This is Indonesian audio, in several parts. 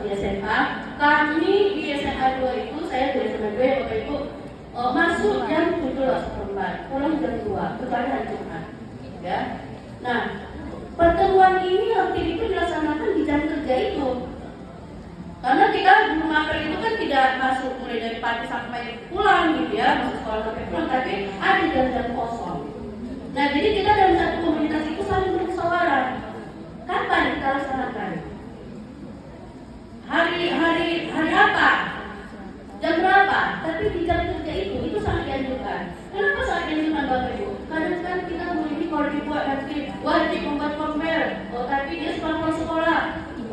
di SMA. Kami di SMA 2 itu, saya dari SMA 2 ya Bapak Ibu, masuk jam 7.04, pulang jam 2, kecuali hari Jumat. Ya. Nah, pertemuan ini waktu itu dilaksanakan di jam kerja itu. Karena kita guru maker itu kan tidak masuk mulai dari pagi sampai pulang gitu ya, masuk sekolah sampai pulang, tapi ada jam-jam kosong. Nah, jadi kita dalam satu komunitas itu saling bermusyawarah. Kapan kita laksanakan? Hari apa? Jam berapa? Tapi di jam kerja itu sangat dianjurkan. Kenapa sangat dianjurkan Bapak Ibu? Karena kan kita ini kalau dibuat nanti wajib membuat formulir. Oh, tapi dia sekolah sekolah.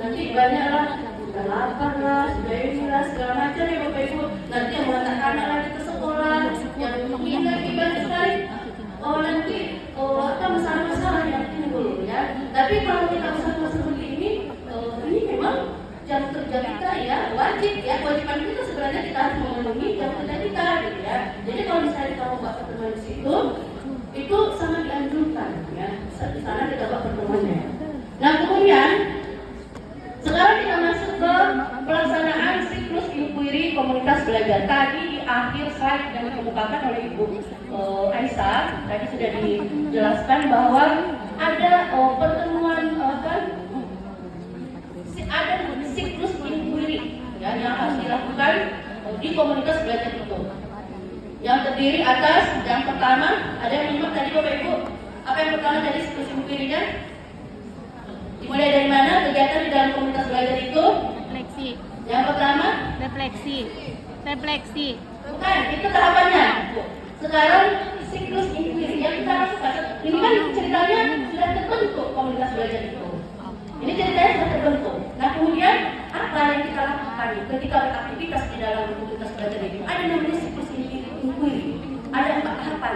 Nanti banyaklah sudah lapar lah, sudah inilah segala macam ya Bapak Ibu. Nanti yang mengatakan anak lagi ke sekolah, yang mungkin lagi banyak sekali. Oh nanti, apa masalah-masalah yang timbul ya. Tapi kalau kita usaha seperti ini memang jam kerja kita ya wajib ya, kewajiban kita sebenarnya kita harus memenuhi jam kerja kita gitu ya. Jadi kalau misalnya kita mau buat pertemuan di situ, itu sangat dianjurkan ya. Di sana kita buat pertemuannya. Nah kemudian sekarang kita masuk ke pelaksanaan siklus inquiry komunitas belajar. Tadi di akhir slide yang dikemukakan oleh Ibu Aisyah, tadi sudah dijelaskan bahwa ada pertemuan ada siklus inquiry ya, yang harus dilakukan di komunitas belajar itu. Yang terdiri atas yang pertama, ada yang menyimak tadi Bapak Ibu. Apa yang pertama dari siklus inquiry-nya? Dimulai dari mana kegiatan di dalam komunitas belajar itu? Refleksi. Yang pertama? Refleksi. Bukan, itu tahapannya. Sekarang siklus inquiry yang kita lakukan. Ini kan ceritanya sudah terbentuk komunitas belajar itu. Ini ceritanya sudah terbentuk. Nah kemudian apa yang kita lakukan ketika beraktivitas di dalam komunitas belajar itu? Ada namanya siklus inquiry. Ada 4 tahapan.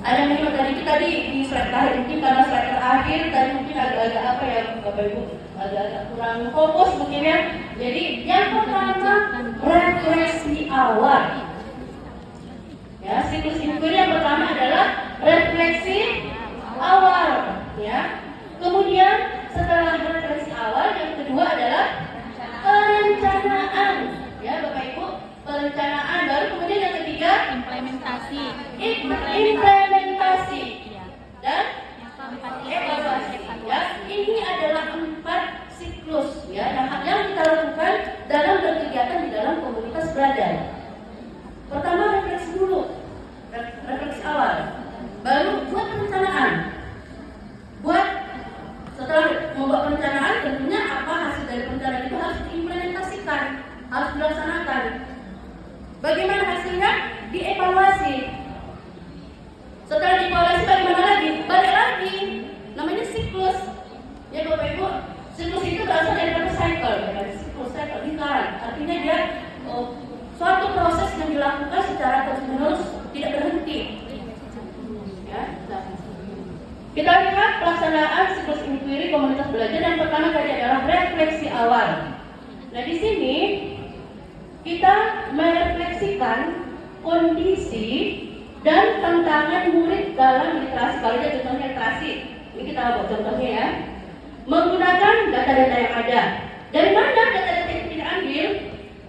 Ada yang tadi kita di slide terakhir, mungkin karena slide terakhir tadi mungkin agak-agak apa ya Bapak Ibu, agak-agak kurang fokus mungkin ya. Jadi yang pertama refleksi awal. Ya, siklus inquiry yang pertama adalah refleksi awal. Ya. Kemudian setelah refleksi awal, yang kedua adalah perencanaan. Ya Bapak Ibu, perencanaan. Baru kemudian yang ketiga Implementasi. Dan evaluasi. Ya, ini adalah 4 siklus ya yang kita lakukan dalam berkegiatan di dalam komunitas belajar. Pertama refleksi dulu, refleksi awal. Baru buat perencanaan. Setelah membuat perencanaan, tentunya apa hasil dari perencanaan itu harus diimplementasikan, harus dilaksanakan. Bagaimana hasilnya? Dievaluasi. Setelah dievaluasi bagaimana lagi? Balik lagi. Namanya siklus. Ya Bapak Ibu, siklus itu berasal dari kata cycle, ya kan? Siklus cycle lingkaran. Artinya dia suatu proses yang dilakukan secara terus-menerus, tidak berhenti. Ya, nah. Kita lihat pelaksanaan siklus inquiry komunitas belajar. Yang pertama tadi adalah refleksi awal. Nah di sini kita merefleksikan kondisi dan tantangan murid dalam literasi. Kalau ada contohnya literasi, ini kita buat contohnya ya. Menggunakan data-data yang ada. Dari mana data-data itu diambil?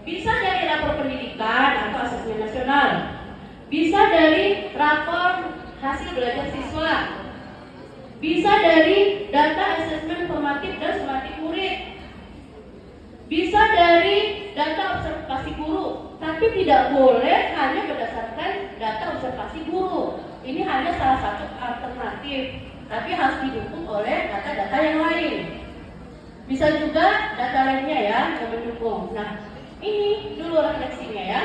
Bisa dari rapor pendidikan atau asesmen nasional. Bisa dari rapor hasil belajar siswa. Bisa dari data asesmen formatif dan sumatif murid. Bisa dari data observasi guru. Tapi tidak boleh hanya berdasarkan data observasi guru. Ini hanya salah satu alternatif, tapi harus didukung oleh data-data yang lain. Bisa juga data lainnya ya yang mendukung. Nah, ini dulu refleksinya ya.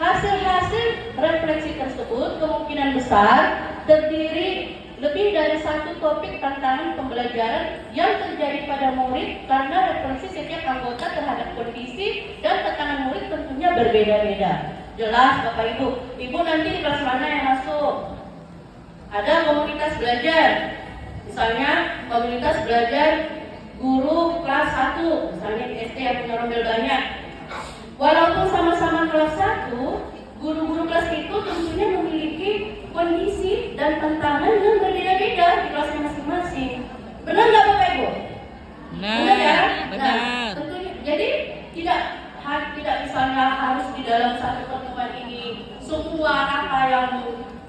Hasil-hasil refleksi tersebut kemungkinan besar terdiri lebih dari satu topik tantangan pembelajaran yang terjadi pada murid, karena refleksi setiap anggota terhadap kondisi dan tantangan murid tentunya berbeda-beda. Jelas Bapak Ibu. Ibu nanti di kelas mana yang masuk? Ada komunitas belajar. Misalnya komunitas belajar guru kelas 1, misalnya di SD yang punya rombel banyak. Walaupun sama-sama kelas 1, guru-guru kelas itu tentunya memiliki kondisi dan tantangan yang berbeda-beda di kelasnya masing-masing. Benar nggak Bapak Ibu? Benar, Benar ya? benar. Nah, tentunya. Jadi tidak misalnya harus di dalam satu pertemuan ini semua apa yang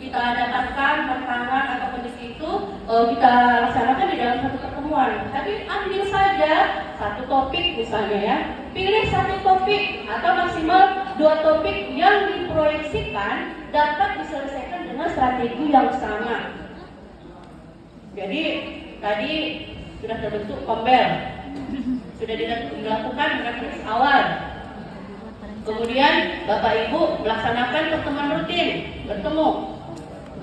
kita dapatkan tantangan atau kondisi itu kita laksanakan di dalam satu pertemuan. Tapi ambil saja satu topik misalnya ya, pilih satu topik atau maksimal 2 topik yang diproyeksikan dapat diselesaikan dengan strategi yang sama. Jadi tadi sudah terbentuk kombel, sudah dilakukan refleksi awal. Kemudian Bapak Ibu melaksanakan pertemuan rutin, bertemu.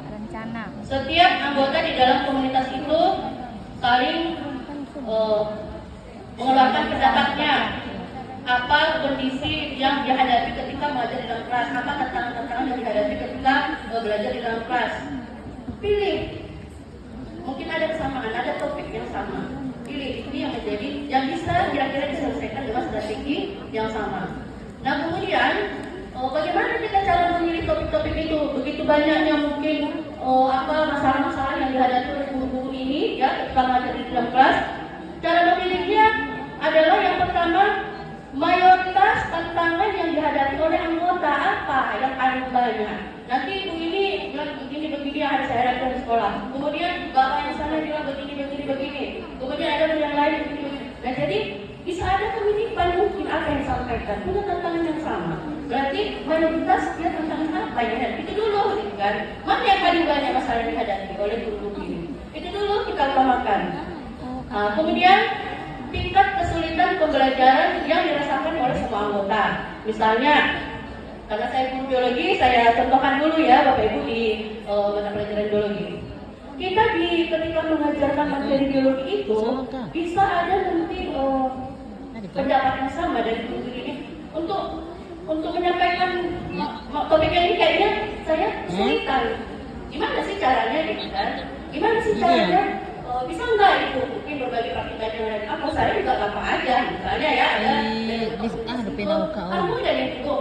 Rencana. Setiap anggota di dalam komunitas itu saling mengeluarkan pendapatnya. Apa kondisi yang dihadapi ketika belajar di dalam kelas? Apa tantangan-tantangan yang dihadapi ketika belajar di dalam kelas? Pilih. Mungkin ada kesamaan, ada topik yang sama. Pilih ini yang menjadi yang bisa kira-kira diselesaikan dengan strategi yang sama. Nah kemudian bagaimana kita cara memilih topik-topik itu? Begitu banyaknya mungkin masalah-masalah yang dihadapi oleh guru-guru ini ya ketika mengajar di dalam kelas. Cara memilihnya adalah yang pertama, mayoritas tantangan yang dihadapi oleh anggota apa yang paling banyak. Nanti ibu ini bilang begini yang harus saya hadapi di sekolah. Kemudian bapak yang sana bilang begini. Kemudian ada yang lain begini. Nah jadi bisa ada pemilihan mungkin apa yang disampaikan punya tantangan yang sama. Berarti mayoritas dia tantangan apa ya? Itu dulu gitu kan. Mana yang paling banyak masalah yang dihadapi oleh guru-guru ini? Itu dulu kita utamakan. Kemudian tingkat kesulitan pembelajaran yang dirasakan oleh semua anggota. Misalnya, karena saya guru biologi, saya contohkan dulu ya Bapak Ibu di mata pelajaran biologi. Kita ketika mengajarkan materi biologi itu bisa ada nanti pendapat yang sama dari guru ini untuk menyampaikan topik ini kayaknya saya kesulitan. Gimana sih caranya gitu kan? Gimana sih caranya? Bisa nggak itu mungkin berbagi praktik yang lain? Apa saya juga apa aja misalnya ya ada kamu dan itu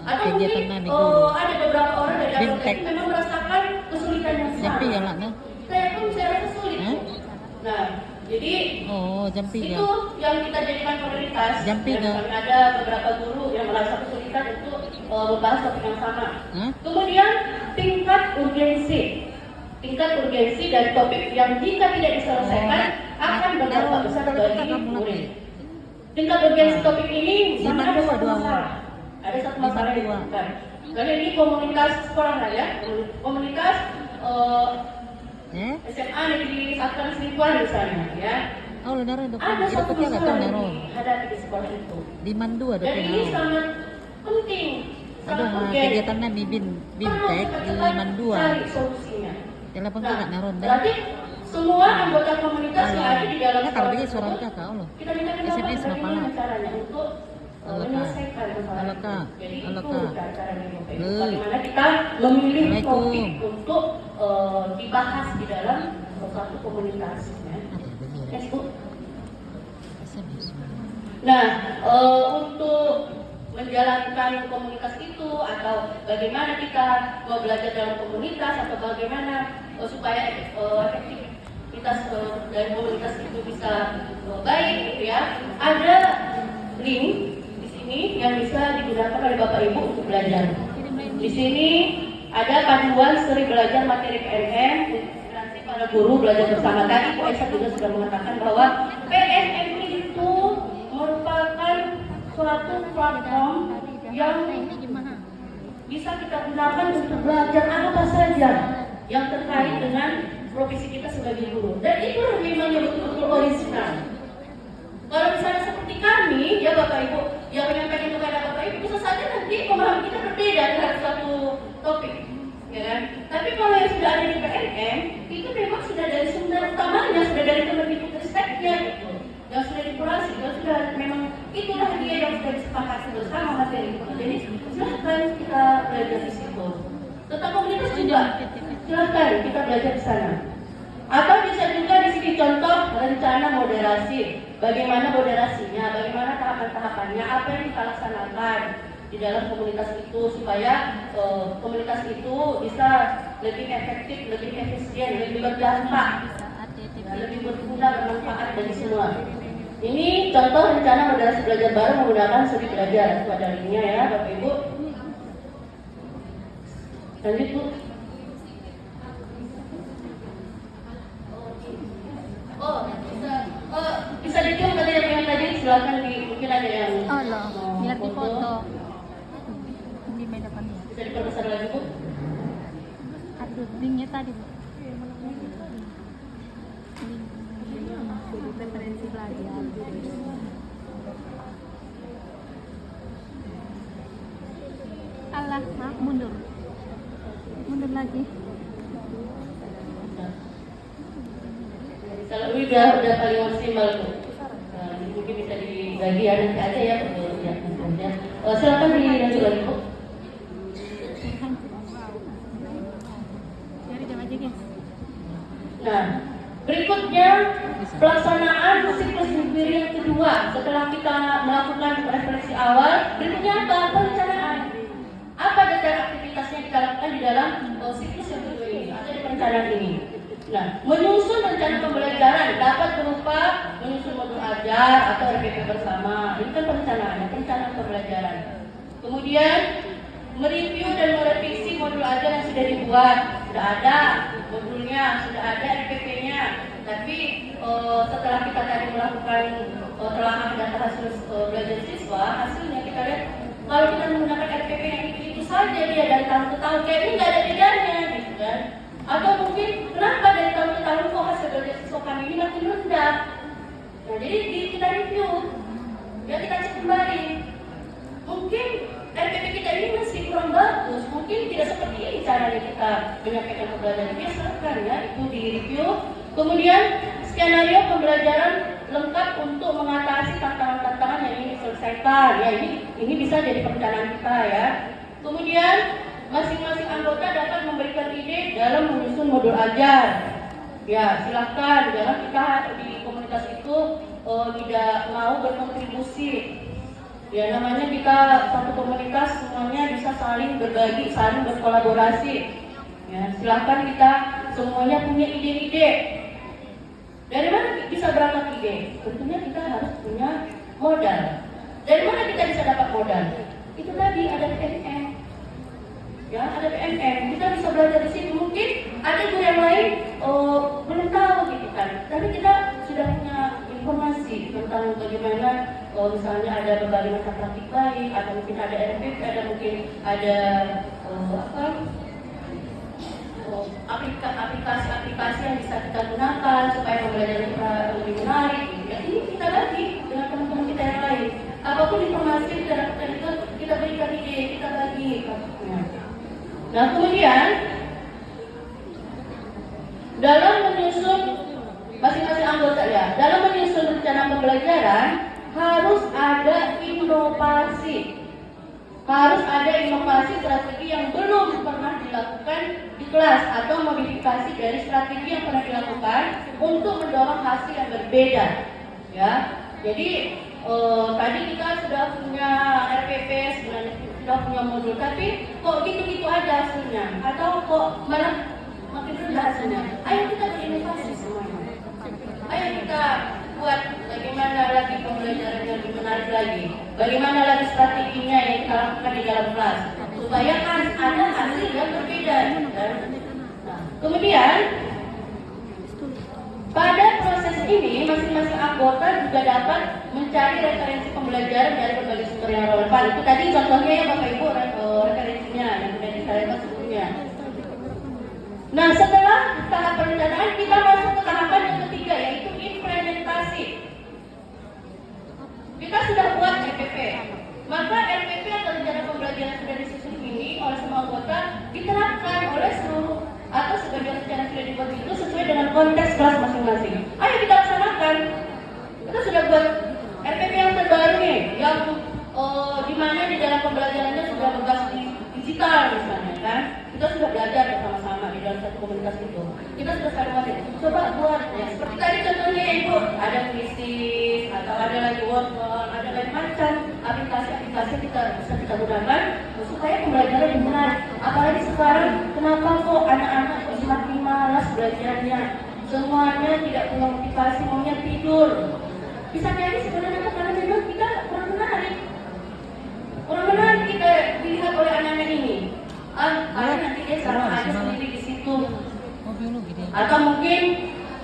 kegiatan mungkin ada beberapa orang dari anggota ini memang merasakan kesulitan yang sama. Saya pun saya rasa sulit. Nah jadi itu yang kita jadikan prioritas. Ada beberapa guru yang merasa kesulitan untuk membahas topik yang sama. Kemudian tingkat urgensi dari topik yang jika tidak diselesaikan akan berdampak besar bagi murid. Tingkat urgensi topik ini misalnya ada satu masalah. Ada satu masalah yang ditemukan. Karena ini komunitas sekolah lah ya, komunitas SMA Negeri 1 Selikuan misalnya ya. Ada satu masalah yang dihadapi di sekolah itu. Di Mandu ada dan ini sangat penting. Kegiatan bibin bimtek di Mandua. Cari solusinya. Telepon kita naron dah. Berarti semua anggota komunitas yang ada di dalam kalau begini suara kakak Allah. Kita minta SMS bagaimana caranya untuk menyelesaikan masalah itu. Jadi itu caranya. Bagaimana kita memilih topik untuk dibahas di dalam satu komunitas. Yes, Bu. Nah, untuk menjalankan komunitas itu atau bagaimana kita mau belajar dalam komunitas atau bagaimana supaya efektivitas dari komunitas itu bisa baik gitu ya. Ada link di sini yang bisa digunakan oleh Bapak Ibu untuk belajar. Di sini ada panduan seri belajar materi PNM, inspirasi para guru belajar bersama. Tadi Bu Esa juga sudah mengatakan bahwa PNM itu merupakan suatu platform yang bisa kita gunakan untuk belajar apa saja yang terkait dengan profesi kita sebagai guru. Dan itu memang yang betul-betul original. Kalau misalnya seperti kami, ya Bapak Ibu, yang menyampaikan kepada Bapak Ibu, bisa saja nanti pemahaman kita berbeda dengan satu topik, ya kan? Tapi kalau yang sudah ada di PNM, itu memang sudah dari sumber utamanya, sudah dari Kemendikbudristeknya, gitu. Yang sudah dikurasi, yang sudah memang itulah dia yang sudah disepakati bersama materi itu. Jadi silahkan kita belajar di situ. Tentang komunitas juga, silahkan kita belajar di sana. Atau bisa juga di sini contoh rencana moderasi. Bagaimana moderasinya, bagaimana tahapan-tahapannya, apa yang kita laksanakan di dalam komunitas itu supaya komunitas itu bisa lebih efektif, lebih efisien, lebih berdampak. lebih berguna bermanfaat bagi semua. Ini contoh rencana moderasi belajar baru menggunakan studi belajar pada linknya ya Bapak Ibu. Lanjut Bu. Bisa dikirim tadi yang tadi, silakan mungkin ada yang Oh loh, biar dipoto. Di meja depannya. Bisa diperbesar lagi Bu. Aduh, linknya tadi Bu. Link referensi belajar. Alah, maaf mundur. Mundur lagi. Kalau udah paling maksimal tuh. Mungkin bisa dibagi ya nanti aja ya untuk ya. Silakan dilanjut lagi Bu. Cari jam aja guys. Nah, berikutnya pelaksanaan siklus mingguan yang kedua setelah kita melakukan referensi awal. Berikutnya apa? Perencanaan. Apa detail aktivitas yang kita lakukan di dalam siklus yang kedua ini atau di perencanaan ini? Nah, menyusun rencana pembelajaran dapat berupa menyusun modul ajar atau RPP bersama. Ini kan perencanaan pembelajaran. Kemudian mereview dan merevisi modul ajar yang sudah dibuat. Sudah ada modulnya, sudah ada RPP-nya. Tapi setelah kita tadi melakukan telaah data hasil belajar siswa, hasilnya kita lihat kalau kita menggunakan RPP yang itu saja dia dari tahun ke tahun kayak ini nggak ada bedanya, gitu kan? Atau mungkin kenapa dari tahun ke tahun kok hasil belajar siswa kami ini makin rendah? Nah, jadi kita review, ya kita cek kembali. Mungkin RPP kita ini masih kurang bagus, mungkin tidak seperti ini caranya kita menyampaikan pembelajaran biasa kan ya, itu di review. Kemudian skenario pembelajaran lengkap untuk mengatasi tantangan-tantangan yang ingin diselesaikan. Ya ini bisa jadi perencanaan kita ya. Kemudian masing-masing anggota dapat memberikan ide dalam menyusun modul ajar. Ya silahkan, jangan kita di komunitas itu tidak mau berkontribusi. Ya namanya kita satu komunitas semuanya bisa saling berbagi, saling berkolaborasi. Ya silahkan kita semuanya punya ide-ide. Dari mana bisa berangkat ide? Tentunya kita harus punya modal. Dari mana kita bisa dapat modal? Itu tadi ada PNM. Ya, ada PNM. Kita bisa belajar di situ. Mungkin ada guru yang lain belum tahu gitu kan. Tapi kita sudah punya informasi tentang bagaimana misalnya ada berbagai macam praktik lain, atau mungkin ada RPP, ada mungkin ada aplikasi-aplikasi yang bisa kita gunakan supaya pembelajaran kita lebih menarik. Ya, ini kita bagi dengan teman-teman kita yang lain. Apapun informasi yang kita dapatkan itu kita berikan ide, kita bagi. Nah kemudian dalam menyusun masing-masing anggota ya, dalam menyusun rencana pembelajaran harus ada inovasi. Harus ada inovasi strategi yang belum pernah dilakukan di kelas atau modifikasi dari strategi yang pernah dilakukan untuk mendorong hasil yang berbeda. Ya, jadi tadi kita sudah punya RPP, sebenarnya sudah punya modul, tapi kok gitu-gitu aja hasilnya, atau kok malah makin rendah hasilnya. Ayo kita berinovasi semuanya. Ayo kita buat bagaimana lagi pembelajaran yang lebih menarik lagi, bagaimana lagi strateginya yang kita lakukan di dalam kelas supaya kan ada hasil yang berbeda. Nah, kemudian pada proses ini masing-masing anggota juga dapat mencari referensi pembelajaran dari berbagai sumber yang relevan. Itu tadi contohnya ya Bapak Ibu referensinya yang sudah disampaikan sebelumnya. Nah setelah tahap perencanaan kita masuk ke tahapan yang ketiga yaitu implementasi. Kita sudah buat RPP, maka RPP atau rencana pembelajaran sudah disusun ini oleh semua anggota diterapkan oleh seluruh atau sebagian rencana sudah dibuat itu sesuai dengan konteks kelas masing-masing. Ayo kita laksanakan. Kita sudah buat RPP yang terbaru nih, yang di mana di dalam pembelajarannya sudah berbasis digital misalnya kan. Kita sudah belajar bersama-sama di dalam satu komunitas itu. Kita sudah saling coba buat ya. Seperti tadi contohnya ya Ibu, ada krisis atau ada lagi workshop, ada banyak macam aplikasi-aplikasi kita bisa kita gunakan supaya pembelajaran lebih menarik. Apalagi sekarang kenapa kok anak-anak semakin malas belajarnya? semuanya tidak punya motivasi, maunya tidur. Bisa jadi sebenarnya karena memang kita kurang menarik. Kurang menarik kita dilihat oleh anak-anak ini. Nanti dia sama aja sendiri di situ. Oh, biologi dia. Atau mungkin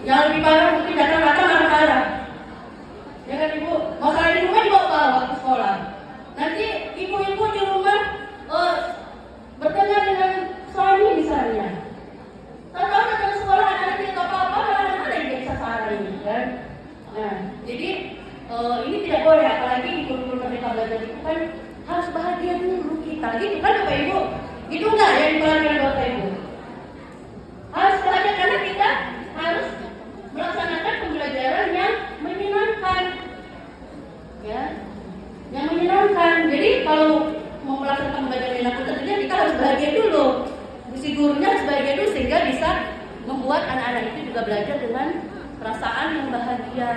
yang lebih parah mungkin datang-datang marah-marah. Ya kan ibu, masalah di rumah dibawa ke sekolah. Nanti ibu-ibu di rumah bertanya dengan suami misalnya. Tahu-tahu datang ke sekolah anak-anak tidak apa-apa, anak-anak yang jadi sasaran kan. Nah, jadi ini tidak boleh, apalagi di kurikulum Merdeka Belajar itu kan harus bahagia dulu kita, gitu kan Bapak Ibu? Itu enggak yang dipelajari Bapak Ibu? Harus bahagia karena kita harus melaksanakan pembelajaran yang menyenangkan, ya, yang menyenangkan. Jadi kalau mau melaksanakan pembelajaran yang menyenangkan, tentunya kita harus bahagia dulu. Si gurunya harus bahagia dulu sehingga bisa membuat anak-anak itu juga belajar dengan perasaan yang bahagia,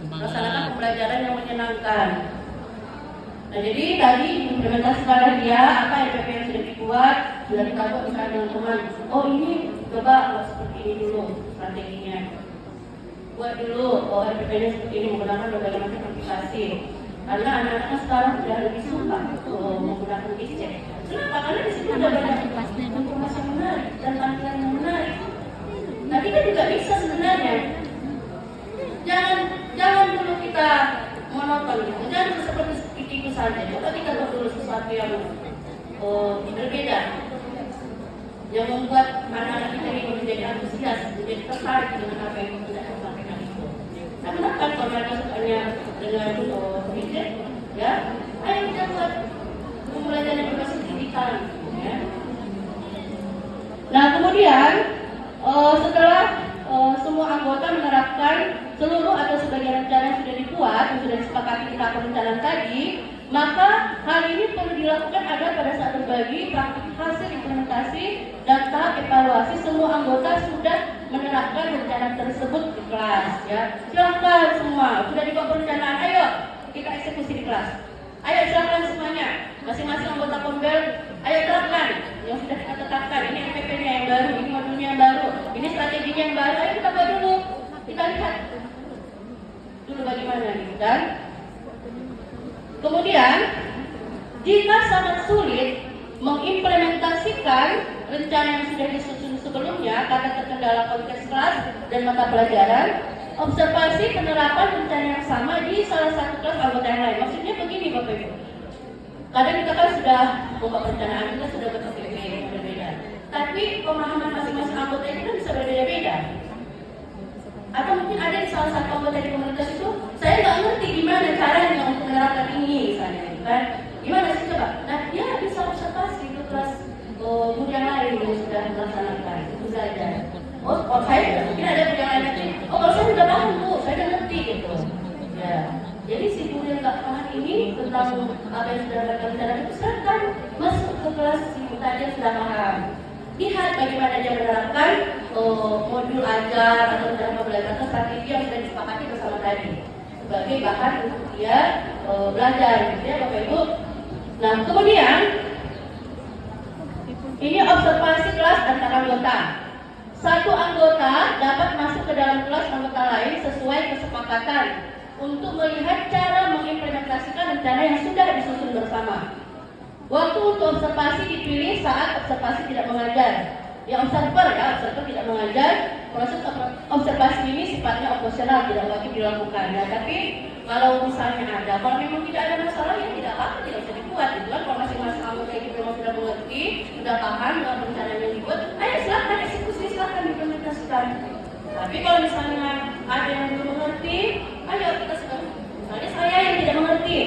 melaksanakan pembelajaran yang menyenangkan. Nah, jadi tadi implementasikan dia apa RPP yang sudah dibuat, sudah kita buat misalnya dengan teman. Oh ini coba seperti ini dulu strateginya. Buat dulu RPP-nya seperti ini menggunakan berbagai macam aplikasi. Karena anak-anak sekarang sudah lebih suka menggunakan gadget. Kenapa? Karena di situ ada banyak informasi yang menarik dan tampilan yang menarik. Nah kita juga bisa sebenarnya. Jangan dulu kita monoton gitu. Jangan seperti itu saja. Coba kita buat dulu sesuatu yang berbeda, yang membuat anak-anak kita ini menjadi antusias, menjadi tertarik dengan apa yang kita sampaikan itu. Nah, kenapa kalau mereka sukanya dengan gadget? Ya, ayo kita buat pembelajaran yang berbasis digital. Ya. Nah, kemudian setelah semua anggota menerapkan seluruh atau sebagian rencana yang sudah dibuat, yang sudah disepakati di tahap perencanaan tadi, maka hal ini perlu dilakukan agar pada saat berbagi praktik hasil implementasi dan tahap evaluasi semua anggota sudah menerapkan rencana tersebut di kelas. Ya, silakan semua sudah dibuat perencanaan, ayo kita eksekusi di kelas. Ayo silakan semuanya, masing-masing anggota Pombel, ayo terapkan yang sudah kita tetapkan. Ini MPP-nya yang baru, ini modulnya yang baru, ini strateginya yang baru. Ayo kita buat dulu, kita lihat dulu bagaimana nih, dan kemudian jika sangat sulit mengimplementasikan rencana yang sudah disusun sebelumnya karena terkendala konteks kelas dan mata pelajaran, observasi penerapan rencana yang sama di salah satu kelas anggota yang lain. Maksudnya begini Bapak Ibu, kadang kita kan sudah membuat perencanaan, kita sudah ber-PPP yang berbeda, tapi pemahaman masing-masing anggota itu kan bisa berbeda-beda. Atau mungkin ada di salah satu anggota di komunitas itu, saya nggak ngerti gimana caranya untuk menerapkan ini misalnya, kan? Gimana sih coba? Nah, dia bisa observasi ke kelas guru yang lain yang sudah melaksanakan, itu saja. Oh saya mungkin ada guru yang lain nanti. Oh kalau saya sudah paham Bu, saya sudah ngerti gitu. Ya, jadi si guru yang nggak paham ini tentang apa yang sudah dilakukan secara itu silakan masuk ke kelas si tadi yang sudah paham. Lihat bagaimana dia menerapkan modul ajar atau cara pembelajaran atau strategi yang sudah disepakati bersama tadi sebagai bahan untuk dia belajar, gitu ya Bapak Ibu. Nah kemudian ini observasi kelas antar anggota. Satu anggota dapat masuk ke dalam kelas anggota lain sesuai kesepakatan untuk melihat cara mengimplementasikan rencana yang sudah disusun bersama. Waktu untuk observasi dipilih saat observasi tidak mengajar. Ya observer tidak mengajar. Proses observasi ini sifatnya opsional, tidak wajib dilakukan. Ya, tapi kalau misalnya ada, kalau memang tidak ada masalah ya tidak apa-apa, tidak usah dibuat. Gitu kan? Kalau masing-masing anggota itu memang sudah mengerti, sudah paham dengan rencana yang dibuat, ayo silahkan eksekusi, silahkan implementasikan. Tapi kalau misalnya ada yang belum mengerti, ayo kita sedang. Misalnya saya yang tidak mengerti,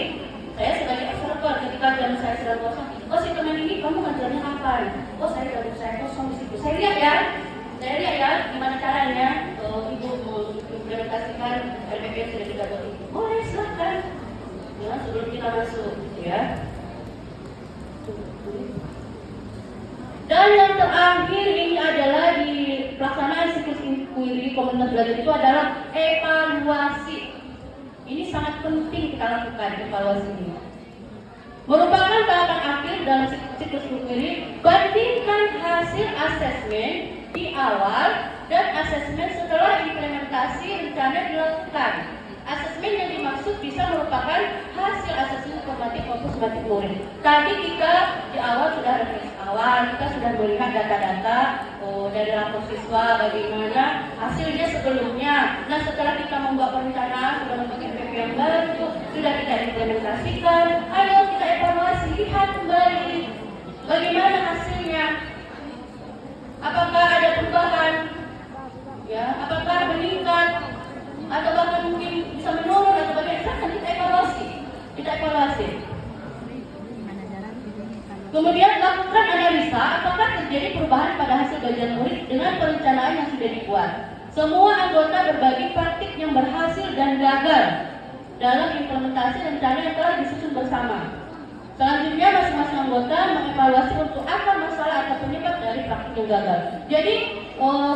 saya sebagai observer ketika jam saya sedang kosong, oh si teman ini kamu ngajarnya kapan? Oh saya jam saya kosong di situ. Saya lihat ya gimana caranya ibu mengimplementasikan RPP yang sudah kita buat itu. Boleh silahkan. Ya sebelum kita masuk, ya. Dan yang terakhir ini adalah di pelaksanaan siklus inquiry komunitas belajar itu adalah evaluasi. Ini sangat penting kita lakukan evaluasi ini. Merupakan tahapan akhir dalam siklus inquiry, bandingkan hasil asesmen di awal dan asesmen setelah implementasi rencana dilakukan. Asesmen yang dimaksud bisa merupakan hasil asesmen formatif maupun sumatif murid. Tadi kita di awal sudah rilis awal, kita sudah melihat data-data dari rapor siswa bagaimana hasilnya sebelumnya. Nah, setelah kita membuat perencanaan, sudah membuat MPP yang baru, sudah kita implementasikan, ayo kita evaluasi, lihat kembali bagaimana hasilnya. Apakah ada perubahan? Ya, apakah meningkat? Atau bahkan mungkin bisa menurun atau bagaimana? Kita evaluasi. Kemudian lakukan analisa apakah terjadi perubahan pada hasil belajar murid dengan perencanaan yang sudah dibuat. Semua anggota berbagi praktik yang berhasil dan gagal dalam implementasi rencana yang telah disusun bersama. Selanjutnya masing-masing anggota mengevaluasi untuk apa masalah atau penyebab dari praktik yang gagal. Jadi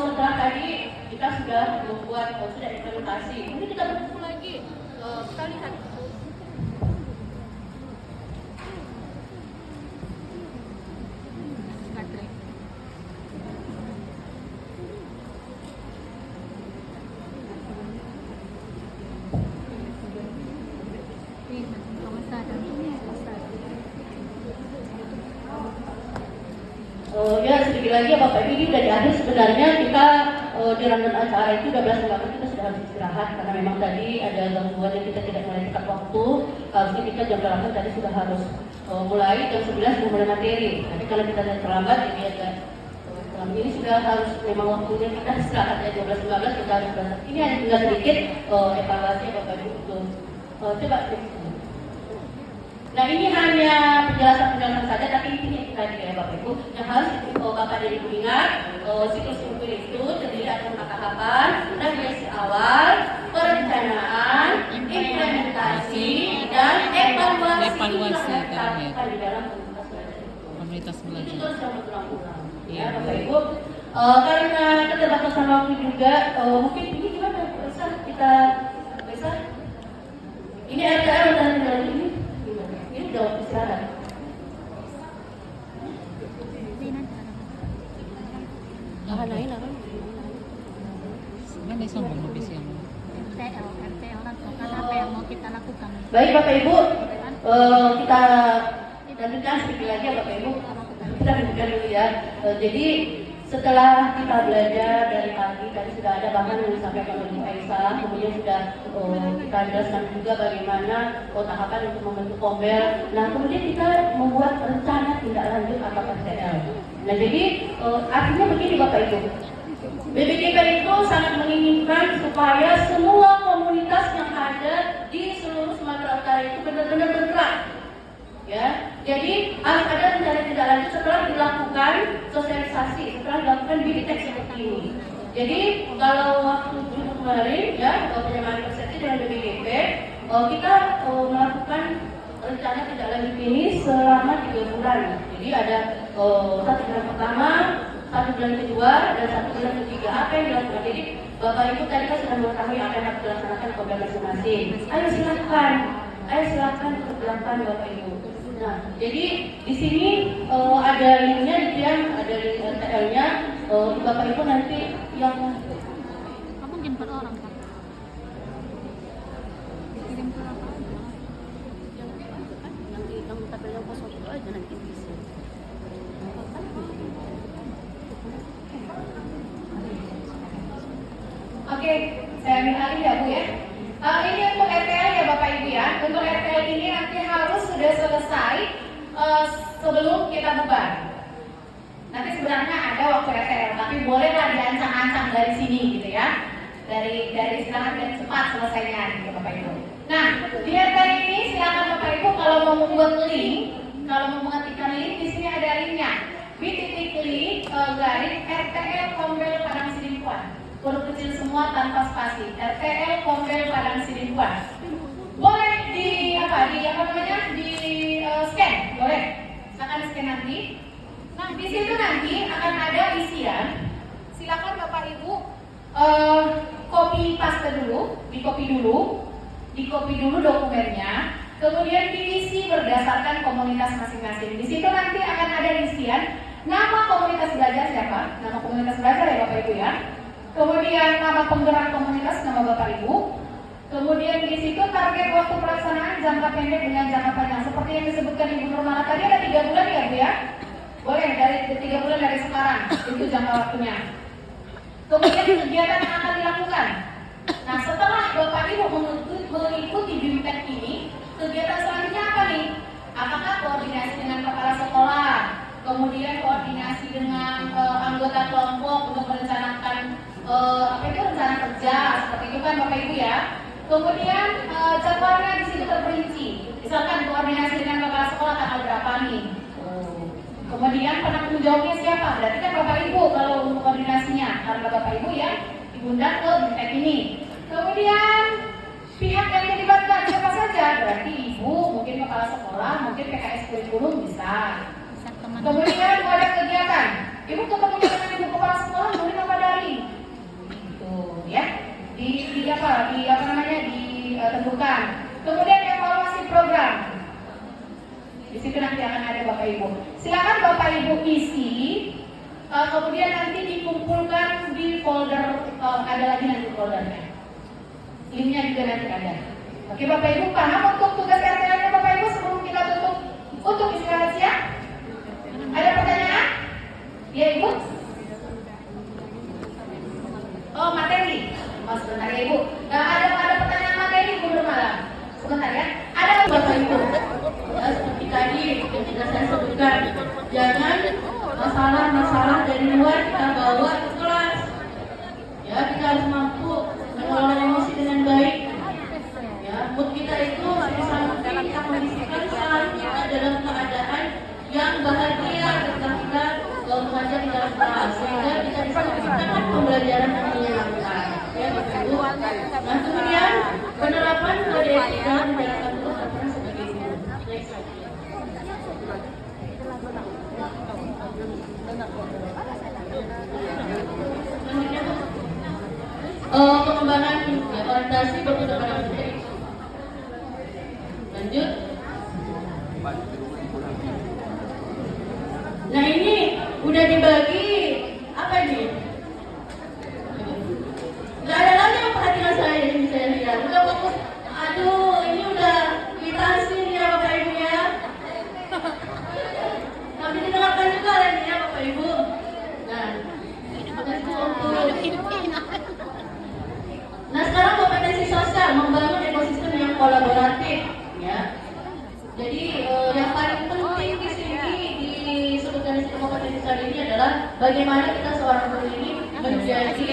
setelah tadi kita sudah membuat, sudah implementasi. Ini kita berkumpul lagi. Kita lihat. Ya sedikit lagi ya Bapak Ibu, ini dari akhir sebenarnya kita di rangkaian acara itu 12.15 kita sudah harus istirahat karena memang tadi ada gangguan yang kita tidak mulai tepat waktu. Harusnya kita jam 8 tadi sudah harus mulai, jam 11 sudah mulai materi. Tapi kalau kita terlambat jadi agak ini sudah harus memang waktunya kita istirahat ya 12.15 kita harus berangkat. Ini hanya tinggal sedikit evaluasi Bapak Ibu untuk coba. Nah ini hanya penjelasan saja, tapi ini tadi ya Bapak Ibu yang harus Bapak dan Ibu ingat. Siklus ukur itu terdiri atas 4 tahapan: referensi awal, perencanaan, implementasi, dan evaluasi di dalam komunitas belajar. Itu terus berulang-ulang ya Bapak Ibu. Karena keterbatasan waktu juga, mungkin ini gimana kita bisa ini RTL dan ini. Ini udah waktu istirahat. Lain apa? Sebenarnya sombong lebih siang. RTL kan apa yang mau kita lakukan. Baik Bapak Ibu, kita lanjutkan sedikit lagi ya Bapak Ibu. Kita lanjutkan dulu ya. Jadi setelah kita belajar dari pagi, tadi sudah ada bahkan yang disampaikan oleh Bu Aisyah, kemudian sudah kita jelaskan juga bagaimana tahapan untuk membentuk kombel. Nah kemudian kita membuat rencana tindak lanjut atau RTL. Nah jadi artinya begini Bapak Ibu, BPKP itu sangat menginginkan supaya semua komunitas yang ada di seluruh Sumatera Utara itu benar-benar bergerak. Ya, jadi harus ada rencana tindak lanjut setelah dilakukan sosialisasi, setelah dilakukan bidik seperti ini. Jadi kalau waktu dulu kemarin ya penyamaan persepsi dengan BPKP, kita melakukan rencana tindak lanjut ini selama 3 bulan. Jadi ada 1 bulan pertama, 1 bulan kedua, dan 1 bulan ketiga. Apa yang dilakukan? Jadi Bapak Ibu tadi kan sudah mengetahui apa yang harus dilaksanakan program masing-masing. Ayo silakan kerjakan Bapak Ibu. Nah, jadi di sini ada linknya, gitu ya, ada link RTL-nya. Bapak Ibu nanti yang Kamu jemput orang Pak. Kirim ke apa aja. Nanti kamu tabel yang kosong itu aja nanti bisa. Oke, saya ambil alih ya Bu ya. Ini untuk RTL ya Bapak Ibu ya. Untuk RTL ini nanti harus sudah selesai sebelum kita bubar. Nanti sebenarnya ada waktu RTL, tapi bolehlah diancang-ancang dari sini gitu ya. Dari istirahat dan cepat selesainya gitu Bapak Ibu. Nah, di RTL ini silakan Bapak Ibu kalau mau membuat link, kalau mau mengetikkan link di sini ada linknya. bit.ly garis RTL Kombel Padang Sidimpuan. Huruf kecil semua tanpa spasi. RTL Kombel Padang Sidimpuan. Boleh di scan, boleh. Silakan di scan nanti. Nah, di situ nanti akan ada isian. Silakan Bapak Ibu copy paste dulu, di copy dulu dokumennya. Kemudian diisi berdasarkan komunitas masing-masing. Di situ nanti akan ada isian Nama komunitas belajar siapa? Nama komunitas belajar ya Bapak Ibu ya. Kemudian nama penggerak komunitas, nama Bapak Ibu. Kemudian di situ target waktu pelaksanaan jangka pendek dengan jangka panjang. Seperti yang disebutkan Ibu Nurmala tadi ada 3 bulan ya Bu ya. Boleh dari 3 bulan dari sekarang itu jangka waktunya. Kemudian kegiatan yang akan dilakukan. Nah setelah Bapak Ibu mengikuti BIMTEK ini, kegiatan selanjutnya apa nih? Apakah koordinasi dengan kepala sekolah, kemudian koordinasi dengan anggota kelompok untuk merencanakan rencana kerja, seperti itu kan Bapak Ibu ya. Kemudian jadwalnya di situ terperinci. Misalkan koordinasi dengan kepala sekolah tanggal berapa nih? Kemudian penanggung jawabnya siapa? Berarti kan Bapak Ibu kalau untuk koordinasinya, karena Bapak Ibu ya diundang ke BIMTEK ini. Kemudian pihak yang dilibatkan siapa saja? Berarti Ibu, mungkin kepala sekolah, mungkin PKS kurikulum bisa. Kemudian ada kegiatan. Ibu ketemu dengan Ibu kepala sekolah mungkin apa daring? Itu ya. Ditentukan. Kemudian evaluasi program. Di situ nanti akan ada Bapak Ibu. Silakan Bapak Ibu isi. Kemudian nanti dikumpulkan di folder. Ada lagi nanti foldernya. Linknya juga nanti ada. Oke Bapak Ibu, paham untuk tugas RTL-nya Bapak Ibu sebelum kita tutup untuk istirahat siang? Ada pertanyaan? Ya Ibu? Oh materi. Mas sebentar ya Ibu. Nah, ada pertanyaan materi Ibu Nurmala. Sebentar ya. Ada Bapak Ibu, ya, seperti tadi yang sudah saya sebutkan, jangan masalah-masalah dari luar kita bawa ke kelas. Ya, kita harus mampu mengelola emosi dengan baik. Ya, mood kita itu sebisa mungkin kita kondisikan selalu kita dalam keadaan yang bahagia ketika kita mengajar di dalam kelas, sehingga kita bisa menciptakan pembelajaran yang menyenangkan. Ya, Bapak Ibu. Nah, kemudian penerapan kode etik dalam menjalankan tugas aturan sebagai guru. Next. Selanjutnya, pengembangan ya, orientasi berguna pada materi. Lanjut. Nah ini udah dibagi apa ini? Gak ada lagi yang perhatian saya ini saya lihat. Udah fokus. Aduh, ini udah kwitansi nih ya Bapak Ibu ya. Tapi didengarkan juga lagi ya Bapak Ibu. Nah, nah sekarang kompetensi sosial membangun ekosistem yang kolaboratif, ya. Jadi yang paling penting di sini disebutkan di sini kompetensi sosial ini adalah bagaimana kita seorang guru ini menjadi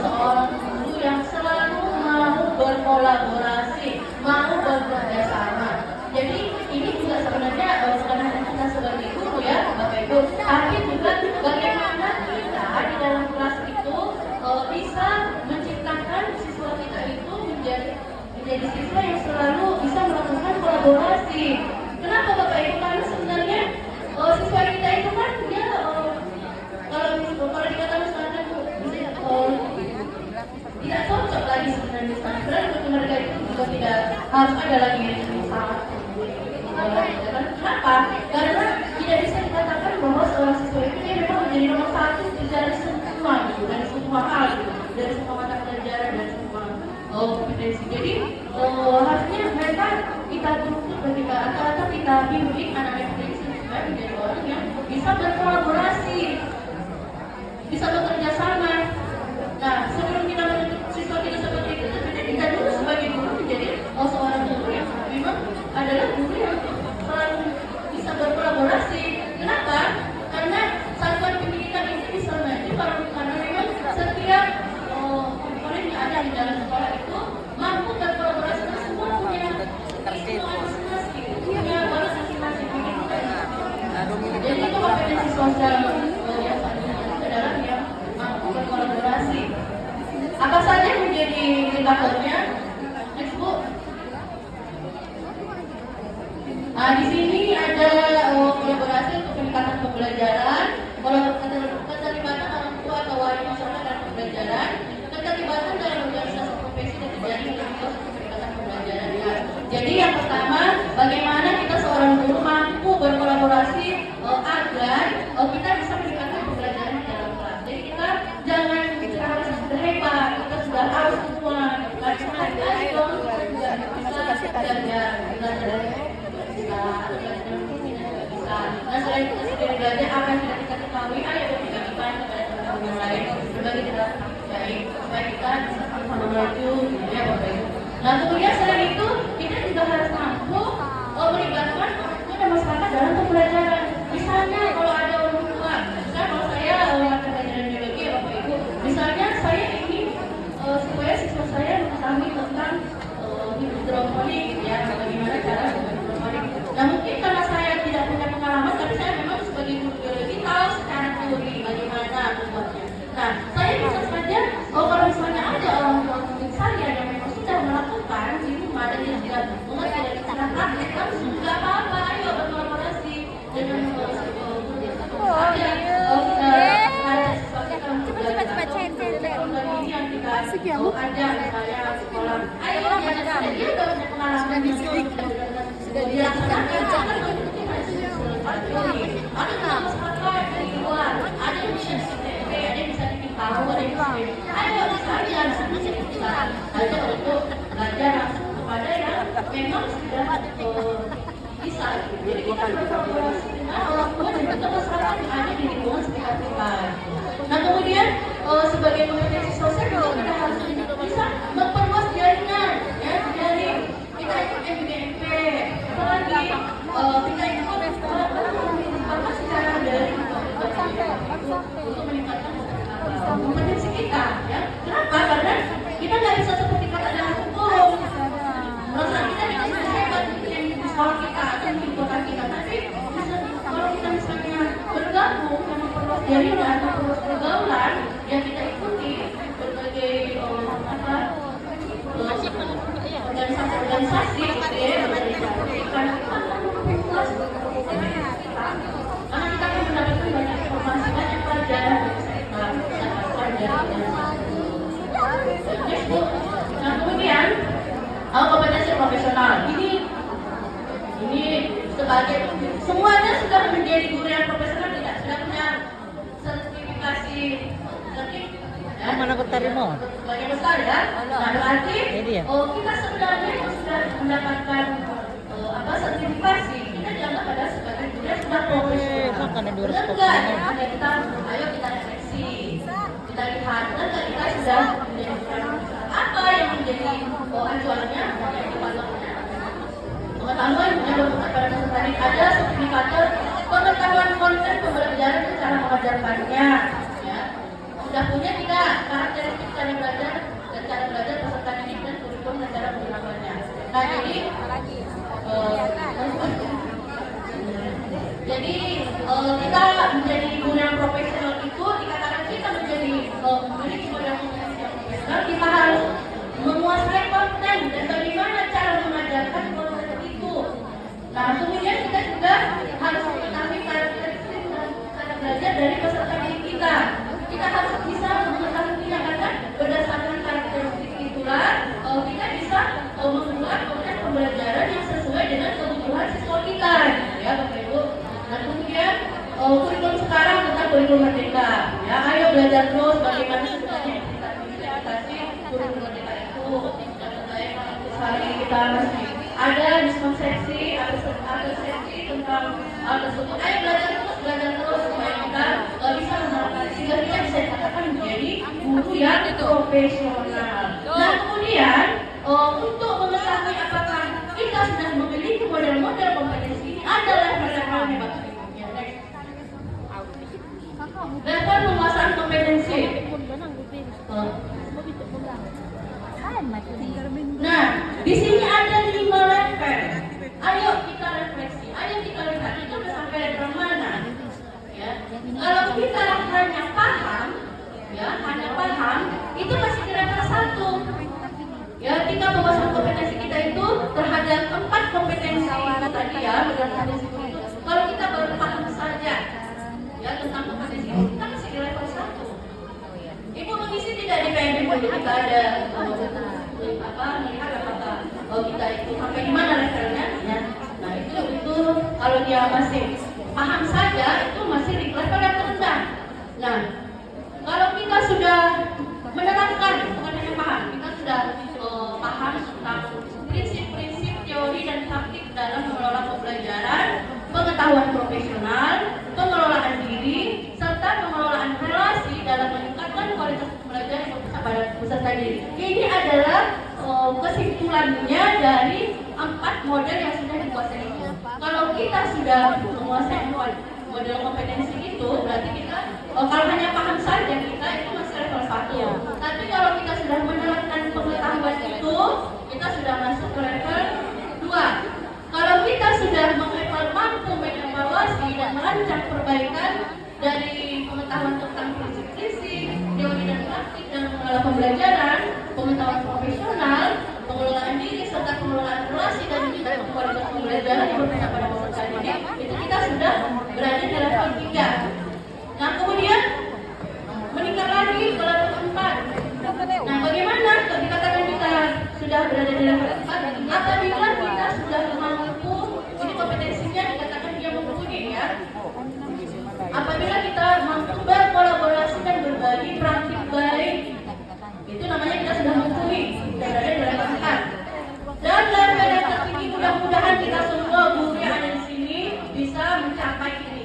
seorang guru yang selalu mau berkolaborasi, mau bekerja sama. Jadi ini juga sebenarnya bukan hanya kita sebagai guru ya Bapak Ibu, tapi juga bagaimana kita di dalam kelas itu bisa menciptakan siswa kita itu menjadi siswa yang selalu bisa melakukan kolaborasi. Kenapa Bapak Ibu? Karena sebenarnya siswa kita itu kan dia kalau dikatakan misalkan tidak cocok lagi sebenarnya sebenarnya untuk mereka itu juga tidak harus ada lagi yang salah. Kenapa? Karena tidak bisa dikatakan bahwa seorang siswa itu dia memang menjadi nomor satu dari semua gitu, dari semua hal gitu, dari semua mata pelajaran, dari semua kompetensi. Jadi harusnya mereka kita tuntut ketika rata-rata kita bimbing anak-anak ini supaya menjadi orang yang bisa berkolaborasi, bisa bekerja sama. Nah, sebelum kita menuntut siswa kita seperti itu, tentunya kita dulu sebagai guru menjadi seorang guru yang memang adalah guru yang selalu bisa berkolaborasi. Kenapa? Karena satuan pendidikan ini bisa maju karena memang setiap komponen yang ada di dalam sekolah itu mampu berkolaborasi dan semua punya istimewa masing-masing, punya balas masing-masing. Jadi itu kompetensi sosial yang adalah yang mampu berkolaborasi. Apa saja menjadi indikatornya? Next Bu. Nah, di sini ada kolaborasi untuk peningkatan pembelajaran, keterlibatan orang tua atau wali masyarakat dalam pembelajaran, keterlibatan dalam organisasi profesi dan terjadi untuk peningkatan pembelajaran. Ya. Jadi yang pertama, bagaimana kita seorang guru mampu berkolaborasi agar kita belajar dari bisa, nah selain itu dari belajar apa yang tidak kita ketahui, ayo kita bagikan kepada teman-teman yang lain, berbagi tidak baik supaya kita bisa sama maju, ya Bapak Ibu. Nah kemudian selain itu kita juga harus mampu melibatkan dan masyarakat dalam pembelajaran. Misalnya kalau ada orang tua, misalnya kalau saya mata pelajaran biologi ya Bapak Ibu, misalnya saya ingin supaya siswa saya mengetahui tentang hidroponik, ya bagaimana cara hidroponik. Nah mungkin karena saya tidak punya pengalaman, tapi saya memang sebagai guru biologi tahu secara teori bagaimana membuatnya. Nah saya bisa saja, kalau misalnya ada orang tua mungkin saya yang memang sudah melakukan di rumah dan dia tidak mengerti dari cara praktek, langsung nggak apa-apa, ayo berkolaborasi dengan belajar langsung kepada yang memang sudah bisa. Jadi kita berkolaborasi dengan orang tua dan juga masyarakat yang ada di lingkungan sekitar kita. Nah kemudian sebagai kompetensi sosial juga kita harus bisa memperluas jaringan, ya jaring. Kita ikut MBMP, apalagi kita ikut apa secara daring untuk meningkatkan kompetensi kita, ya. Kenapa? Karena kita nggak bisa seperti kata dalam hukum. Merasa kita bisa hebat yang di sekolah kita atau di kota kita, tapi kalau kita misalnya bergabung dan memperluas jaringan, memperluas pergaulan yang kita ikuti berbagai organisasi, karena kita akan mendapatkan banyak informasi, banyak pelajaran yang bisa kita dapatkan dari Nah kemudian kompetensi profesional ini sebagai semuanya sudah menjadi guru yang profesional, tidak sudah punya sertifikasi ya, mana aku terima? sebagai besar ya. Nah berarti kita sebenarnya sudah mendapatkan sertifikasi, kita dianggap pada sebagai guru yang sudah profesional. Enggak ya, kita ayo kita refleksi, kita lihat dan kita sudah menjadi apa yang menjadi acuannya, pengetahuan yang berhubungan pada peserta didik, ada sertifikator pengetahuan konten pembelajaran dan cara mengajarkannya, ya. Sudah punya tidak karakteristik cara belajar dan cara belajar peserta didik dan kurikulum dan cara menggunakannya. Nah jadi kita menjadi guru yang profesional itu dikatakan kita menjadi memiliki guru yang profesional, kita harus menguasai konten dan bagaimana cara mengajarkan konten itu. Nah kemudian kita juga harus mengetahui karakteristik dan cara belajar dari peserta didik kita. Kita harus bisa mengetahuinya karena berdasarkan karakteristik itulah kita bisa membuat konten pembelajaran yang sesuai dengan kebutuhan siswa kita, ya Bapak Ibu. Nah kemudian kurikulum sekarang tentang kurikulum merdeka, ya ayo belajar terus bagaimana sebenarnya implementasi kurikulum merdeka itu. Dan baik hari kita masih ada miskonsepsi, ada seksi tentang hal tersebut. Ayo belajar terus supaya kita bisa menerapkan sehingga kita bisa dikatakan menjadi guru yang profesional. Nah kemudian untuk mengetahui apakah kita sudah memiliki model-model kompetensi ini adalah level-levelnya Bapak Ibu. Level penguasaan kompetensi. Nah, di sini ada 5 level. Ayo kita refleksi, ayo kita lihat itu udah sampai level mana. Ya, kalau kita hanya paham, itu masih di level 1. Ya, tingkat penguasaan kompetensi kita itu terhadap 4 kompetensi itu tadi ya, kompetensi itu. Kalau kita baru paham saja, ya tentang kompetensi itu, kita masih di level 1. Ibu mengisi tidak di PMB pun kita ada melihat apakah kita itu sampai di mana levelnya, ya. Nah itu kalau dia masih paham saja itu masih di level yang terendah. Nah kalau kita sudah menerapkan, bukan hanya paham, kita sudah paham tentang prinsip-prinsip teori dalam mengelola pembelajaran, pengetahuan profesional, pengelolaan diri, serta pengelolaan relasi dalam meningkatkan kualitas pembelajaran kepada peserta didik. Ini adalah kesimpulannya dari 4 model yang sudah dikuasai itu. Kalau kita sudah menguasai model kompetensi itu, berarti kita kalau hanya paham saja kita itu masih level 1. Tapi kalau kita sudah menerapkan pengetahuan itu, kita sudah masuk ke level 2. Kalau kita sudah mampu mengevaluasi dan merancang perbaikan dari pengetahuan tentang prinsip-prinsip, teori dan praktik dalam mengelola pembelajaran, pengetahuan profesional, pengelolaan diri serta pengelolaan relasi dan meningkatkan kualitas pembelajaran yang berpusat pada peserta didik, itu kita sudah berada di level 3. Nah, kemudian meningkat lagi ke level 4. Nah, bagaimana kalau dikatakan kita sudah berada di level 4? Apabila kita sudah mampu, ini kompetensinya dikatakan dia mumpuni ya. Apabila kita mampu berkolaborasi dan berbagi praktik baik, itu namanya kita sudah mumpuni, sudah berada di level 4. Dan level yang tertinggi mudah-mudahan kita semua guru yang ada di sini bisa mencapai ini.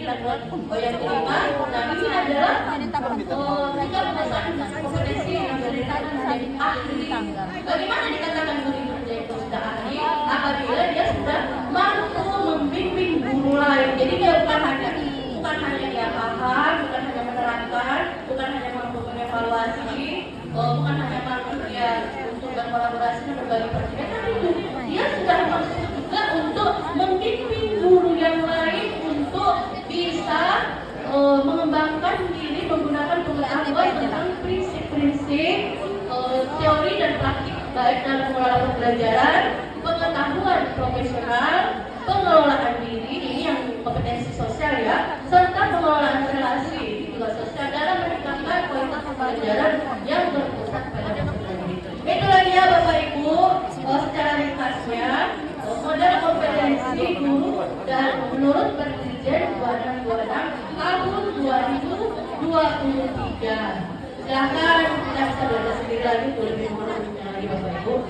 Level yang kelima. Nah, ini adalah kita memesan kompetensi yang menjadi ahli. Bagaimana dikatakan guru kerja itu sudah ahli? Apabila dia sudah mampu membimbing guru lain. Jadi dia bukan hanya dia paham, bukan hanya menerapkan, bukan hanya mampu mengevaluasi, bukan hanya mampu dia untuk berkolaborasi dan berbagi perspektif, tapi dia sudah mampu juga untuk membimbing guru yang lain untuk bisa mengembangkan diri menggunakan pengetahuan tentang prinsip-prinsip teori dan praktik baik dalam mengelola pembelajaran, pengetahuan profesional, pengelolaan diri, ini yang kompetensi sosial ya, serta pengelolaan relasi juga sosial dalam meningkatkan kualitas pembelajaran yang berpusat pada peserta didik. Itulah dia Bapak Ibu secara ringkasnya model kompetensi guru dan menurut Presiden 2626 tahun 2023. Silahkan kita bisa belajar sendiri lagi lebih mengenai lagi Bapak Ibu.